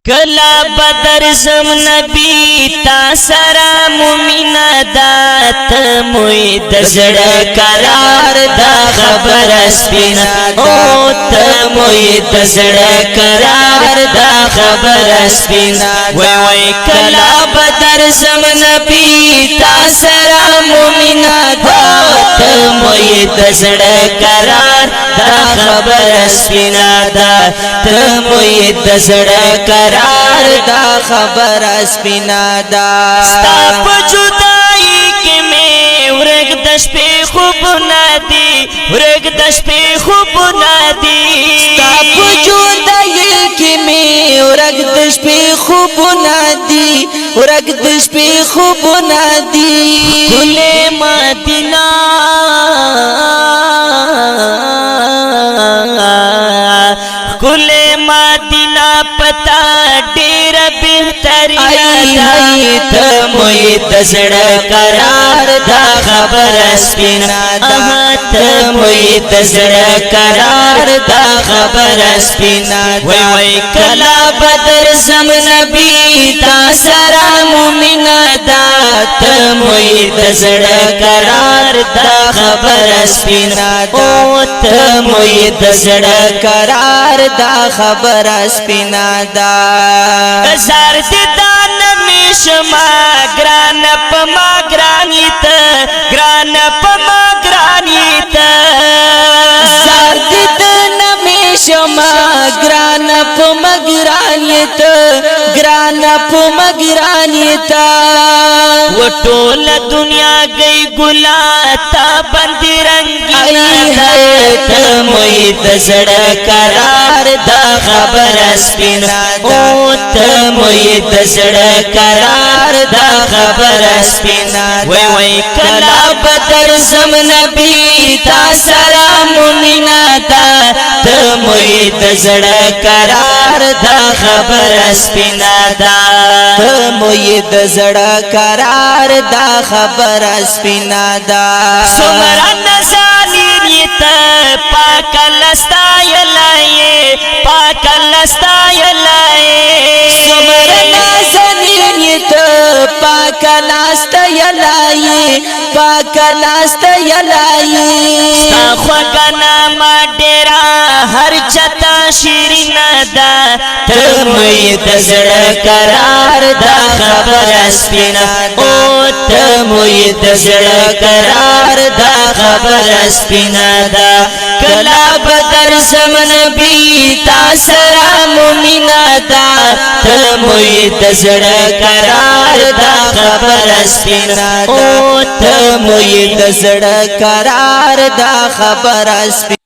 کلا بدر زم نبی تا سرا مومنا دات موی دزړه قرار دا خبر سپینا او ته موی دزړه قرار دا خبر سپینا وای وای کلا بدر زم نبی تا سرا مومنا دات موی دزړه قرار دا خبر سپینا دا ته موی دزړه قرار دا خبر سپینا دا ستا په جدائی کې مې ورګ د شپې خوب نادي ورګ د شپې خوب نادي ستا په جدائی کې مې ورګ د شپې خوب نادي ورګ د شپې خوب نادي ګلې مدینه ګلې مدینه پتا ډیر بهترین ته موی دزړه قرار دا خبر سپینا دا ته موی دزړه قرار دا خبر سپینا وای وای کلا بدر زم نبی تا سرا مومنا دا ته موی دزړه قرار دا خبر سپینا او ته موی دزړه قرار دا خبر سپینا دا زار دې دان میشما ګران پما ګرانی ته ګران پما ګرانی ته زار دې دان میشما ګران پما ګرانی ته ګران پما ګرانی ته وټول دنیا گئی ګلا تا باندې رنگینا ته موی دزړه قرار دا خبر سپینا او ته موی دزړه قرار دا خبر سپینا وای وای کلا بدر زم نبی تا سرا مومنا دا ته موی دزړه قرار دا خبر سپینا دا ته موی دزړه قرار دا خبر سپینا دا سمرا نزانی ته پاک لستا یلای پاک لستا یلای سمرا نزانی ته پاک لستا یلای پاک لستا یلای ستا خوګنا ما ډیرا هر چتا شیرین دا ته موی دزړه قرار دا خبر سپینا او ته موی دزړه قرار دا خبر سپینا دا کلا بدر زم نبی تا سرا مومنا دا ته موی دزړه قرار دا خبر سپینا او ته موی دزړه قرار دا خبر سپینا